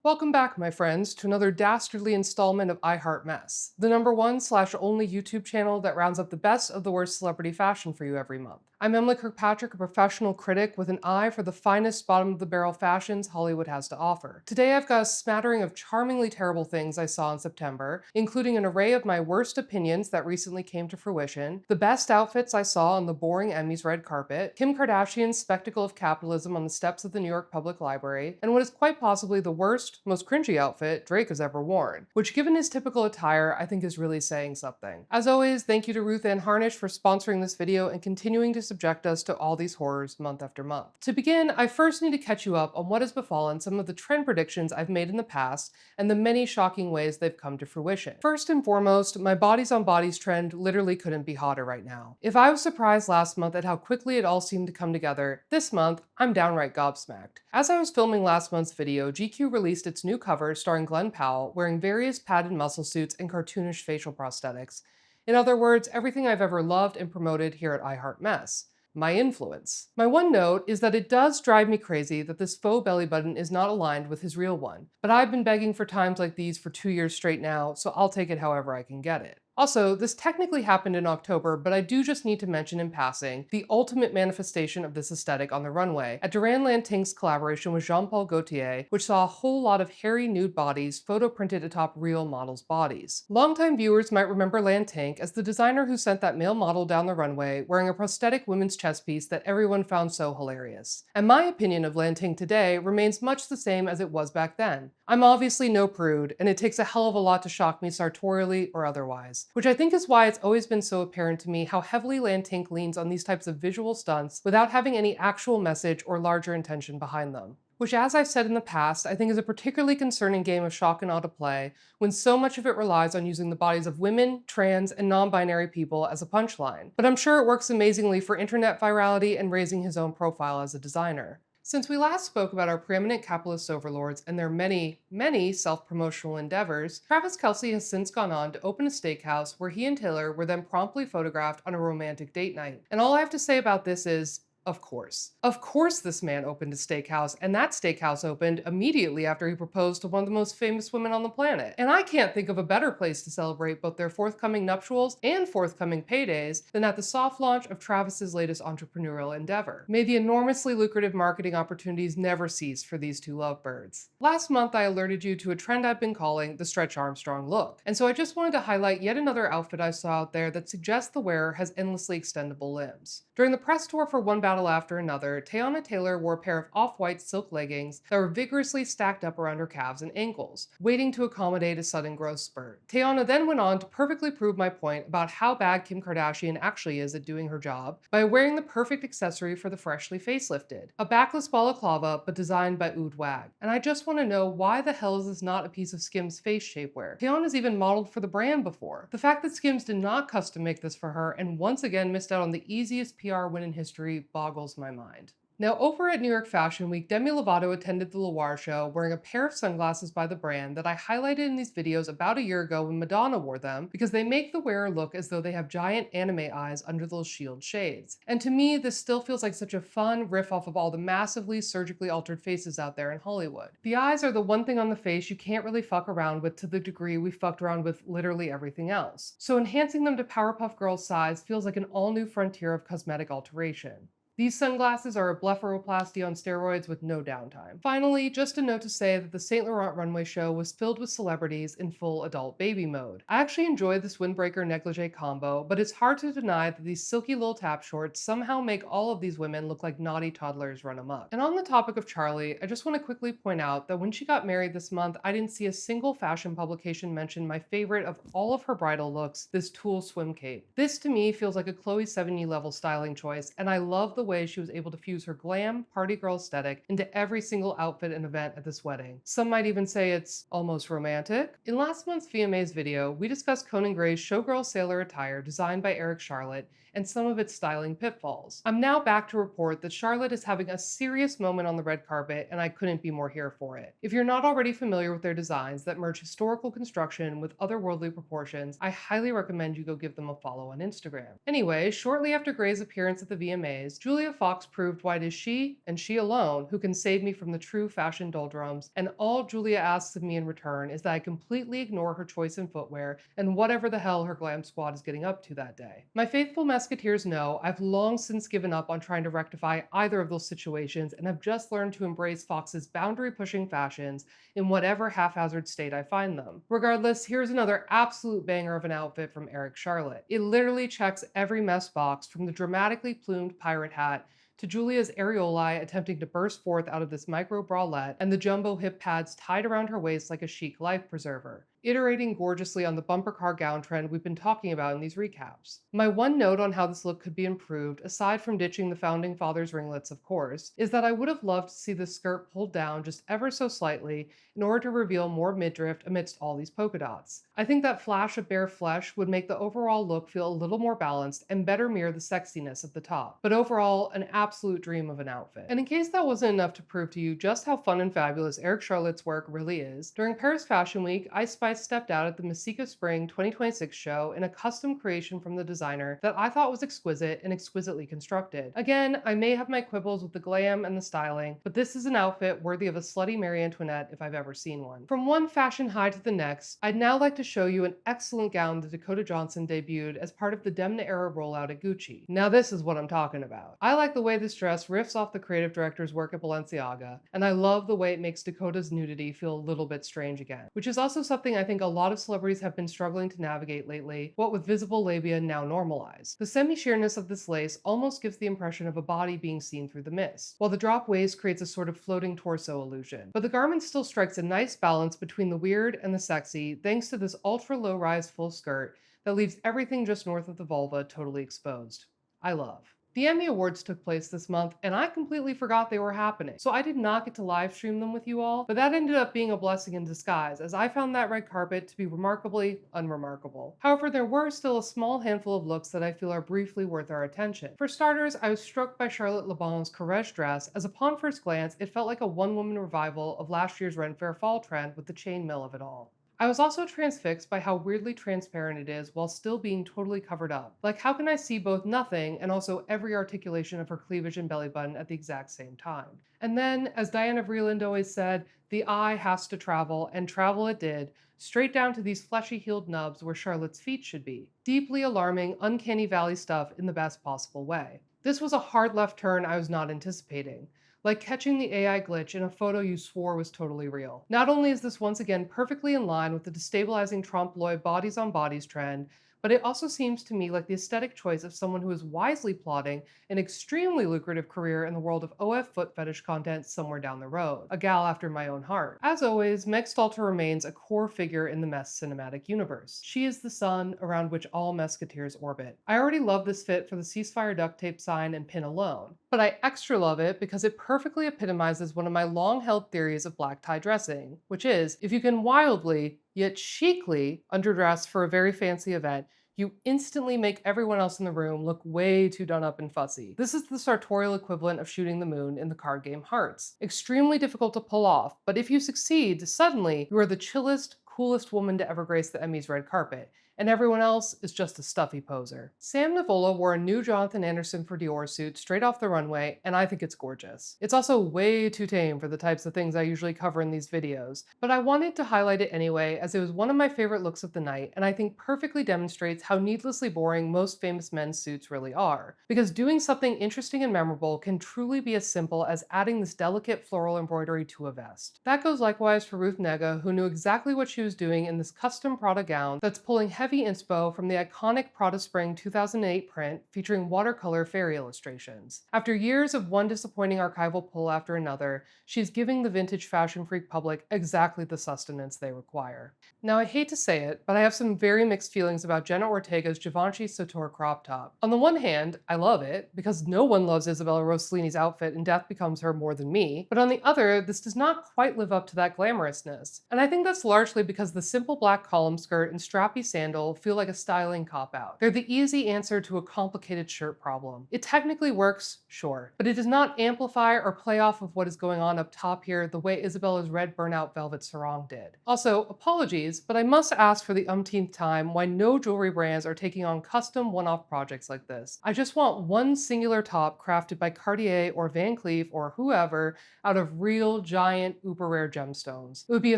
Welcome back, my friends, to another dastardly installment of I Heart Mess, the #1/only YouTube channel that rounds up the best of the worst celebrity fashion for you every month. I'm Emily Kirkpatrick, a professional critic with an eye for the finest bottom-of-the-barrel fashions Hollywood has to offer. Today I've got a smattering of charmingly terrible things I saw in September, including an array of my worst opinions that recently came to fruition, the best outfits I saw on the boring Emmys red carpet, Kim Kardashian's spectacle of capitalism on the steps of the New York Public Library, and what is quite possibly the worst, most cringy outfit Drake has ever worn, which given his typical attire, I think is really saying something. As always, thank you to Ruth Ann Harnish for sponsoring this video and continuing to subject us to all these horrors month after month. To begin, I first need to catch you up on what has befallen some of the trend predictions I've made in the past and the many shocking ways they've come to fruition. First and foremost, my bodies on bodies trend literally couldn't be hotter right now. If I was surprised last month at how quickly it all seemed to come together, this month, I'm downright gobsmacked. As I was filming last month's video, GQ released its new cover starring Glen Powell wearing various padded muscle suits and cartoonish facial prosthetics. In other words, everything I've ever loved and promoted here at I Heart Mess. My influence. My one note is that it does drive me crazy that this faux belly button is not aligned with his real one, but I've been begging for times like these for 2 years straight now, so I'll take it however I can get it. Also, this technically happened in October, but I do just need to mention in passing the ultimate manifestation of this aesthetic on the runway at Duran Lanting's collaboration with Jean-Paul Gaultier, which saw a whole lot of hairy nude bodies photo printed atop real models' bodies. Longtime viewers might remember Lanting as the designer who sent that male model down the runway wearing a prosthetic women's chest piece that everyone found so hilarious. And my opinion of Lanting today remains much the same as it was back then. I'm obviously no prude, and it takes a hell of a lot to shock me sartorially or otherwise. Which I think is why it's always been so apparent to me how heavily Lantink leans on these types of visual stunts without having any actual message or larger intention behind them. Which, as I've said in the past, I think is a particularly concerning game of shock and awe to play when so much of it relies on using the bodies of women, trans, and non-binary people as a punchline. But I'm sure it works amazingly for internet virality and raising his own profile as a designer. Since we last spoke about our preeminent capitalist overlords and their many, many self-promotional endeavors, Travis Kelce has since gone on to open a steakhouse where he and Taylor were then promptly photographed on a romantic date night. And all I have to say about this is, of course. Of course this man opened a steakhouse, and that steakhouse opened immediately after he proposed to one of the most famous women on the planet. And I can't think of a better place to celebrate both their forthcoming nuptials and forthcoming paydays than at the soft launch of Travis's latest entrepreneurial endeavor. May the enormously lucrative marketing opportunities never cease for these two lovebirds. Last month, I alerted you to a trend I've been calling the Stretch Armstrong look, and so I just wanted to highlight yet another outfit I saw out there that suggests the wearer has endlessly extendable limbs. During the press tour for One Battle After Another, Teyana Taylor wore a pair of off-white silk leggings that were vigorously stacked up around her calves and ankles, waiting to accommodate a sudden growth spurt. Teyana then went on to perfectly prove my point about how bad Kim Kardashian actually is at doing her job by wearing the perfect accessory for the freshly facelifted, a backless balaclava but designed by Oud Wag. And I just want to know, why the hell is this not a piece of Skims face shapewear? Teyana's even modeled for the brand before. The fact that Skims did not custom make this for her and once again missed out on the easiest PR win in history boggles my mind. Now, over at New York Fashion Week, Demi Lovato attended the Loire show wearing a pair of sunglasses by the brand that I highlighted in these videos about a year ago when Madonna wore them because they make the wearer look as though they have giant anime eyes under those shield shades. And to me, this still feels like such a fun riff off of all the massively surgically altered faces out there in Hollywood. The eyes are the one thing on the face you can't really fuck around with to the degree we fucked around with literally everything else. So enhancing them to Powerpuff Girl size feels like an all-new frontier of cosmetic alteration. These sunglasses are a blepharoplasty on steroids with no downtime. Finally, just a note to say that the Saint Laurent runway show was filled with celebrities in full adult baby mode. I actually enjoyed this windbreaker negligee combo, but it's hard to deny that these silky little tap shorts somehow make all of these women look like naughty toddlers run amok. And on the topic of Charlie, I just want to quickly point out that when she got married this month, I didn't see a single fashion publication mention my favorite of all of her bridal looks, this tulle swim cape. This to me feels like a Chloe Sevigny level styling choice, and I love the way she was able to fuse her glam, party girl aesthetic into every single outfit and event at this wedding. Some might even say it's almost romantic. In last month's VMAs video, we discussed Conan Gray's showgirl sailor attire designed by Eric Charlotte and some of its styling pitfalls. I'm now back to report that Charlotte is having a serious moment on the red carpet, and I couldn't be more here for it. If you're not already familiar with their designs that merge historical construction with otherworldly proportions, I highly recommend you go give them a follow on Instagram. Anyway, shortly after Gray's appearance at the VMAs, Julia Julia Fox proved why it is she, and she alone, who can save me from the true fashion doldrums, and all Julia asks of me in return is that I completely ignore her choice in footwear and whatever the hell her glam squad is getting up to that day. My faithful Musketeers know I've long since given up on trying to rectify either of those situations and have just learned to embrace Fox's boundary-pushing fashions in whatever haphazard state I find them. Regardless, here's another absolute banger of an outfit from Eric Charlotte. It literally checks every mess box, from the dramatically plumed pirate hat to Julia's areolae attempting to burst forth out of this micro bralette and the jumbo hip pads tied around her waist like a chic life preserver, iterating gorgeously on the bumper car gown trend we've been talking about in these recaps. My one note on how this look could be improved, aside from ditching the founding fathers' ringlets of course, is that I would have loved to see the skirt pulled down just ever so slightly in order to reveal more midriff amidst all these polka dots. I think that flash of bare flesh would make the overall look feel a little more balanced and better mirror the sexiness of the top. But overall, an absolute dream of an outfit. And in case that wasn't enough to prove to you just how fun and fabulous Eric Charlotte's work really is, during Paris Fashion Week, I stepped out at the Masika Spring 2026 show in a custom creation from the designer that I thought was exquisite and exquisitely constructed. Again, I may have my quibbles with the glam and the styling, but this is an outfit worthy of a slutty Marie Antoinette if I've ever seen one. From one fashion high to the next, I'd now like to show you an excellent gown that Dakota Johnson debuted as part of the Demna era rollout at Gucci. Now this is what I'm talking about. I like the way this dress riffs off the creative director's work at Balenciaga, and I love the way it makes Dakota's nudity feel a little bit strange again, which is also something I think a lot of celebrities have been struggling to navigate lately, what with visible labia now normalized. The semi-sheerness of this lace almost gives the impression of a body being seen through the mist, while the drop waist creates a sort of floating torso illusion. But the garment still strikes a nice balance between the weird and the sexy, thanks to this ultra-low rise full skirt that leaves everything just north of the vulva totally exposed. I love. The Emmy Awards took place this month, and I completely forgot they were happening, so I did not get to live stream them with you all, but that ended up being a blessing in disguise, as I found that red carpet to be remarkably unremarkable. However, there were still a small handful of looks that I feel are briefly worth our attention. For starters, I was struck by Charlotte Lebon's Courrèges dress, as upon first glance, it felt like a one-woman revival of last year's Ren Fair fall trend with the chainmail of it all. I was also transfixed by how weirdly transparent it is while still being totally covered up. Like, how can I see both nothing and also every articulation of her cleavage and belly button at the exact same time? And then, as Diana Vreeland always said, the eye has to travel, and travel it did, straight down to these fleshy-heeled nubs where Charlotte's feet should be. Deeply alarming, uncanny valley stuff in the best possible way. This was a hard left turn I was not anticipating. Like catching the AI glitch in a photo you swore was totally real. Not only is this once again perfectly in line with the destabilizing trompe-l'oeil bodies on bodies trend, but it also seems to me like the aesthetic choice of someone who is wisely plotting an extremely lucrative career in the world of OF foot fetish content somewhere down the road. A gal after my own heart. As always, Meg Stalter remains a core figure in the Mess cinematic universe. She is the sun around which all Mesketeers orbit. I already love this fit for the ceasefire duct tape sign and pin alone, but I extra love it because it perfectly epitomizes one of my long-held theories of black tie dressing, which is, if you can wildly, yet chicly, underdress for a very fancy event, you instantly make everyone else in the room look way too done up and fussy. This is the sartorial equivalent of shooting the moon in the card game Hearts. Extremely difficult to pull off, but if you succeed, suddenly you are the chillest, coolest woman to ever grace the Emmys red carpet, and everyone else is just a stuffy poser. Sam Nivola wore a new Jonathan Anderson for Dior suit straight off the runway, and I think it's gorgeous. It's also way too tame for the types of things I usually cover in these videos, but I wanted to highlight it anyway as it was one of my favorite looks of the night, and I think perfectly demonstrates how needlessly boring most famous men's suits really are. Because doing something interesting and memorable can truly be as simple as adding this delicate floral embroidery to a vest. That goes likewise for Ruth Negga, who knew exactly what she was doing in this custom Prada gown that's pulling heavy inspo from the iconic Prada Spring 2008 print featuring watercolor fairy illustrations. After years of one disappointing archival pull after another, she's giving the vintage fashion freak public exactly the sustenance they require. Now, I hate to say it, but I have some very mixed feelings about Jenna Ortega's Givenchy Sator crop top. On the one hand, I love it, because no one loves Isabella Rossellini's outfit and Death Becomes Her more than me, but on the other, this does not quite live up to that glamorousness. And I think that's largely because the simple black column skirt and strappy sandals title feel like a styling cop-out. They're the easy answer to a complicated shirt problem. It technically works, sure, but it does not amplify or play off of what is going on up top here the way Isabella's red burnout velvet sarong did. Also, apologies, but I must ask for the umpteenth time why no jewelry brands are taking on custom one-off projects like this. I just want one singular top crafted by Cartier or Van Cleef or whoever out of real giant uber rare gemstones. It would be a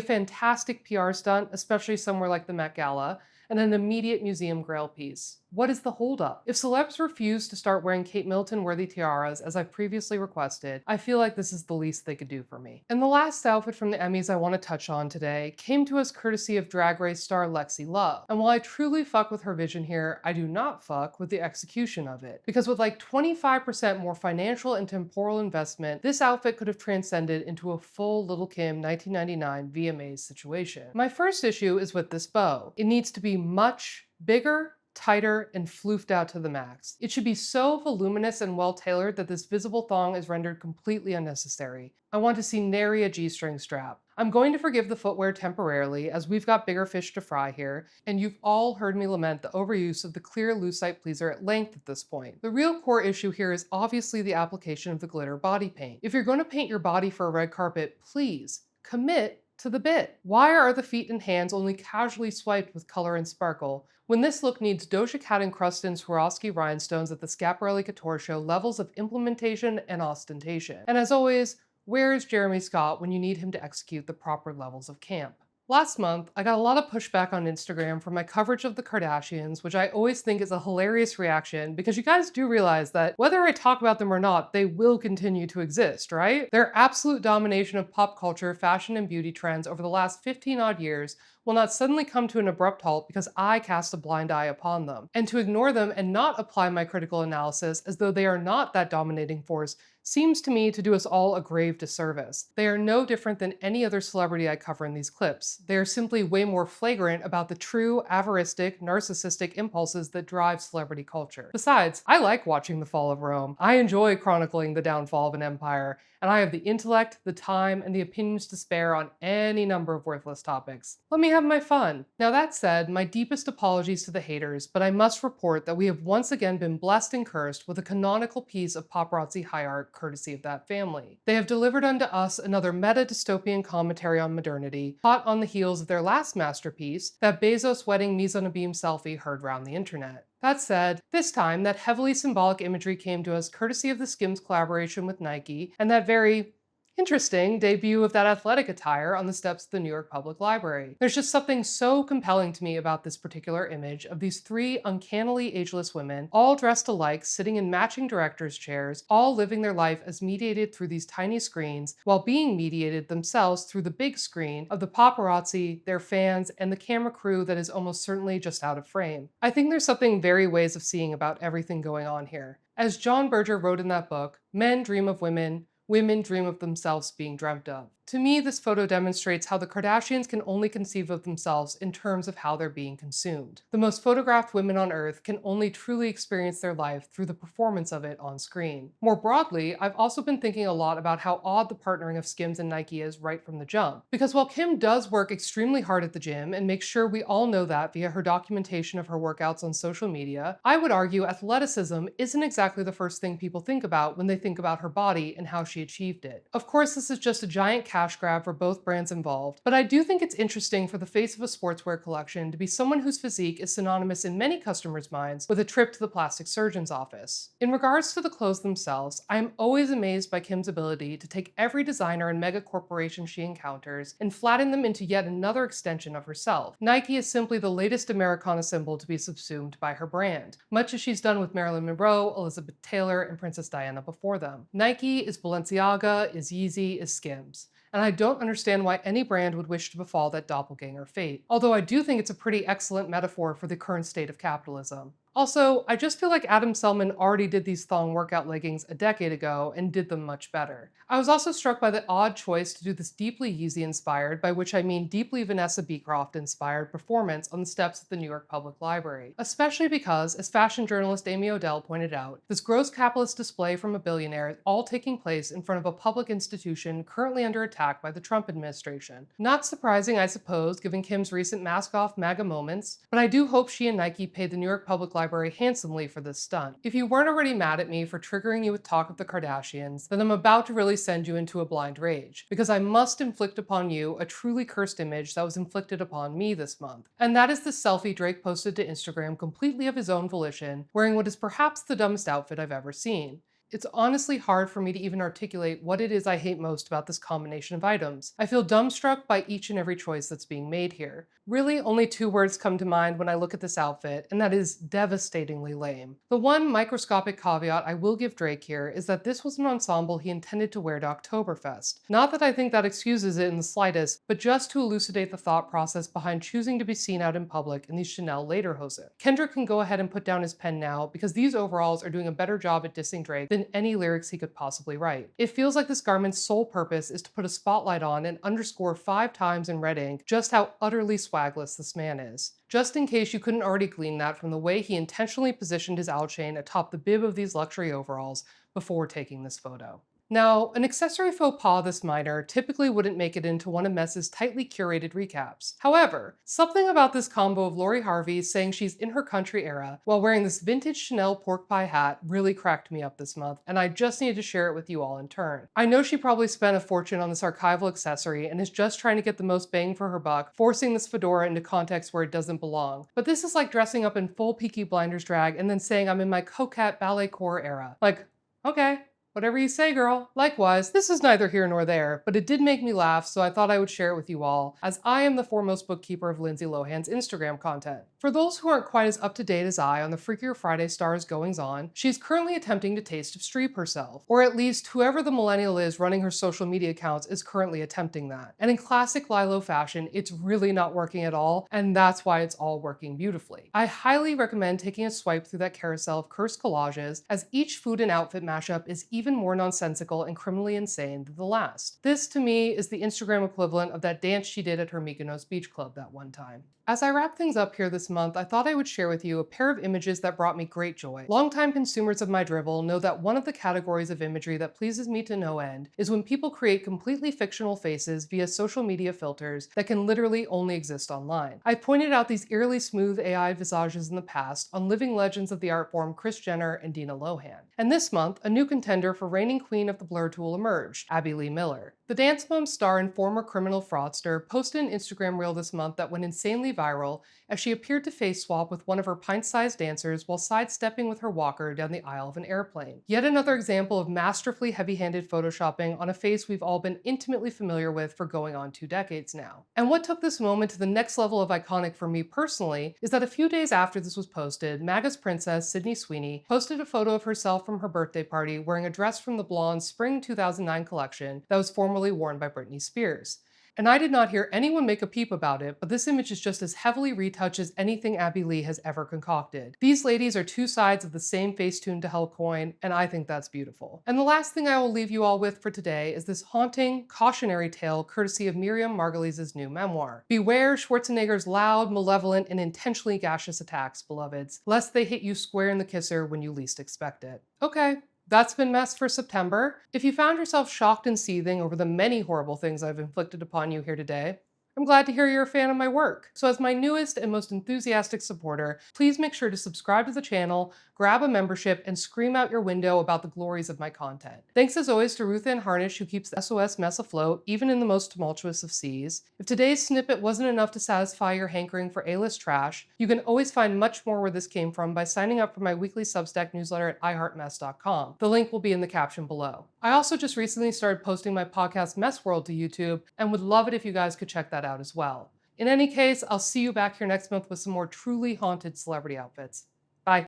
fantastic PR stunt, especially somewhere like the Met Gala, and an immediate museum grail piece. What is the holdup? If celebs refuse to start wearing Kate Middleton-worthy tiaras, as I've previously requested, I feel like this is the least they could do for me. And the last outfit from the Emmys I want to touch on today came to us courtesy of Drag Race star Lexi Love. And while I truly fuck with her vision here, I do not fuck with the execution of it. Because with like 25% more financial and temporal investment, this outfit could have transcended into a full Lil' Kim 1999 VMAs situation. My first issue is with this bow. It needs to be much bigger, tighter, and floofed out to the max. It should be so voluminous and well-tailored that this visible thong is rendered completely unnecessary. I want to see nary a G-string strap. I'm going to forgive the footwear temporarily, as we've got bigger fish to fry here, and you've all heard me lament the overuse of the clear lucite pleaser at length at this point. The real core issue here is obviously the application of the glitter body paint. If you're going to paint your body for a red carpet, please commit to the bit. Why are the feet and hands only casually swiped with color and sparkle, when this look needs Doja Cat encrusted in Swarovski rhinestones at the Schiaparelli Couture Show levels of implementation and ostentation? And as always, where is Jeremy Scott when you need him to execute the proper levels of camp? Last month, I got a lot of pushback on Instagram for my coverage of the Kardashians, which I always think is a hilarious reaction because you guys do realize that whether I talk about them or not, they will continue to exist, right? Their absolute domination of pop culture, fashion, and beauty trends over the last 15-odd years will not suddenly come to an abrupt halt because I cast a blind eye upon them. And to ignore them and not apply my critical analysis as though they are not that dominating force seems to me to do us all a grave disservice. They are no different than any other celebrity I cover in these clips. They are simply way more flagrant about the true, avaristic, narcissistic impulses that drive celebrity culture. Besides, I like watching the fall of Rome. I enjoy chronicling the downfall of an empire, and I have the intellect, the time, and the opinions to spare on any number of worthless topics. Let me have my fun. Now that said, my deepest apologies to the haters, but I must report that we have once again been blessed and cursed with a canonical piece of paparazzi high art courtesy of that family. They have delivered unto us another meta-dystopian commentary on modernity, hot on the heels of their last masterpiece, that Bezos wedding mise en abîme selfie heard round the internet. That said, this time that heavily symbolic imagery came to us courtesy of the Skims collaboration with Nike, and that very interesting debut of that athletic attire on the steps of the New York Public Library. There's just something so compelling to me about this particular image of these three uncannily ageless women, all dressed alike, sitting in matching director's chairs, all living their life as mediated through these tiny screens, while being mediated themselves through the big screen of the paparazzi, their fans, and the camera crew that is almost certainly just out of frame. I think there's something very ways of seeing about everything going on here. As John Berger wrote in that book, men dream of women, women dream of themselves being dreamt of. To me, this photo demonstrates how the Kardashians can only conceive of themselves in terms of how they're being consumed. The most photographed women on earth can only truly experience their life through the performance of it on screen. More broadly, I've also been thinking a lot about how odd the partnering of Skims and Nike is right from the jump. Because while Kim does work extremely hard at the gym and makes sure we all know that via her documentation of her workouts on social media, I would argue athleticism isn't exactly the first thing people think about when they think about her body and how she achieved it. Of course, this is just a giant cash grab for both brands involved, but I do think it's interesting for the face of a sportswear collection to be someone whose physique is synonymous in many customers' minds with a trip to the plastic surgeon's office. In regards to the clothes themselves, I am always amazed by Kim's ability to take every designer and mega corporation she encounters and flatten them into yet another extension of herself. Nike is simply the latest Americana symbol to be subsumed by her brand, much as she's done with Marilyn Monroe, Elizabeth Taylor, and Princess Diana before them. Nike is Balenciaga, is Yeezy, is Skims. And I don't understand why any brand would wish to befall that doppelganger fate. Although I do think it's a pretty excellent metaphor for the current state of capitalism. Also, I just feel like Adam Selman already did these thong workout leggings a decade ago and did them much better. I was also struck by the odd choice to do this deeply Yeezy inspired, by which I mean deeply Vanessa Beecroft inspired performance on the steps of the New York Public Library. Especially because, as fashion journalist Amy Odell pointed out, this gross capitalist display from a billionaire is all taking place in front of a public institution currently under attack by the Trump administration. Not surprising, I suppose, given Kim's recent mask-off MAGA moments, but I do hope she and Nike paid the New York Public Library handsomely for this stunt. If you weren't already mad at me for triggering you with talk of the Kardashians, then I'm about to really send you into a blind rage, because I must inflict upon you a truly cursed image that was inflicted upon me this month. And that is the selfie Drake posted to Instagram completely of his own volition, wearing what is perhaps the dumbest outfit I've ever seen. It's honestly hard for me to even articulate what it is I hate most about this combination of items. I feel dumbstruck by each and every choice that's being made here. Really, only two words come to mind when I look at this outfit, and that is devastatingly lame. The one microscopic caveat I will give Drake here is that this was an ensemble he intended to wear to Oktoberfest. Not that I think that excuses it in the slightest, but just to elucidate the thought process behind choosing to be seen out in public in these Chanel Lederhosen. Kendrick can go ahead and put down his pen now, because these overalls are doing a better job at dissing Drake than any lyrics he could possibly write. It feels like this garment's sole purpose is to put a spotlight on and underscore 5 times in red ink just how utterly swagless this man is. Just in case you couldn't already glean that from the way he intentionally positioned his owl chain atop the bib of these luxury overalls before taking this photo. Now, an accessory faux pas this minor typically wouldn't make it into one of Mess's tightly curated recaps. However, something about this combo of Lori Harvey saying she's in her country era while wearing this vintage Chanel pork pie hat really cracked me up this month, and I just needed to share it with you all in turn. I know she probably spent a fortune on this archival accessory and is just trying to get the most bang for her buck, forcing this fedora into context where it doesn't belong. But this is like dressing up in full Peaky Blinders drag and then saying I'm in my coquette ballet core era. Like, okay. Whatever you say, girl. Likewise, this is neither here nor there, but it did make me laugh, so I thought I would share it with you all, as I am the foremost bookkeeper of Lindsay Lohan's Instagram content. For those who aren't quite as up-to-date as I on the Freakier Friday star's goings-on, she's currently attempting to taste of Streep herself, or at least whoever the millennial is running her social media accounts is currently attempting that. And in classic Lilo fashion, it's really not working at all, and that's why it's all working beautifully. I highly recommend taking a swipe through that carousel of cursed collages, as each food and outfit mashup is even more nonsensical and criminally insane than the last. This, to me, is the Instagram equivalent of that dance she did at her Mykonos beach club that one time. As I wrap things up here this month, I thought I would share with you a pair of images that brought me great joy. Longtime consumers of my drivel know that one of the categories of imagery that pleases me to no end is when people create completely fictional faces via social media filters that can literally only exist online. I pointed out these eerily smooth AI visages in the past on living legends of the art form Kris Jenner and Dina Lohan. And this month, a new contender for reigning queen of the blur tool emerged, Abby Lee Miller. The Dance Moms star and former criminal fraudster posted an Instagram reel this month that went insanely viral as she appeared to face swap with one of her pint-sized dancers while sidestepping with her walker down the aisle of an airplane. Yet another example of masterfully heavy-handed photoshopping on a face we've all been intimately familiar with for going on 2 decades now. And what took this moment to the next level of iconic for me personally is that a few days after this was posted, MAGA's princess, Sydney Sweeney, posted a photo of herself from her birthday party wearing a dress from the Blonde Spring 2009 collection that was formerly worn by Britney Spears. And I did not hear anyone make a peep about it, but this image is just as heavily retouched as anything Abby Lee has ever concocted. These ladies are two sides of the same Facetune to hell coin, and I think that's beautiful. And the last thing I will leave you all with for today is this haunting, cautionary tale courtesy of Miriam Margolyes' new memoir. Beware Schwarzenegger's loud, malevolent, and intentionally gaseous attacks, beloveds, lest they hit you square in the kisser when you least expect it. Okay. That's been Mess for September. If you found yourself shocked and seething over the many horrible things I've inflicted upon you here today, I'm glad to hear you're a fan of my work. So as my newest and most enthusiastic supporter, please make sure to subscribe to the channel, grab a membership, and scream out your window about the glories of my content. Thanks as always to Ruth Ann Harnish, who keeps the SOS Mess afloat, even in the most tumultuous of seas. If today's snippet wasn't enough to satisfy your hankering for A-list trash, you can always find much more where this came from by signing up for my weekly Substack newsletter at iheartmess.com. The link will be in the caption below. I also just recently started posting my podcast Mess World to YouTube, and would love it if you guys could check that out as well. In any case, I'll see you back here next month with some more truly haunted celebrity outfits.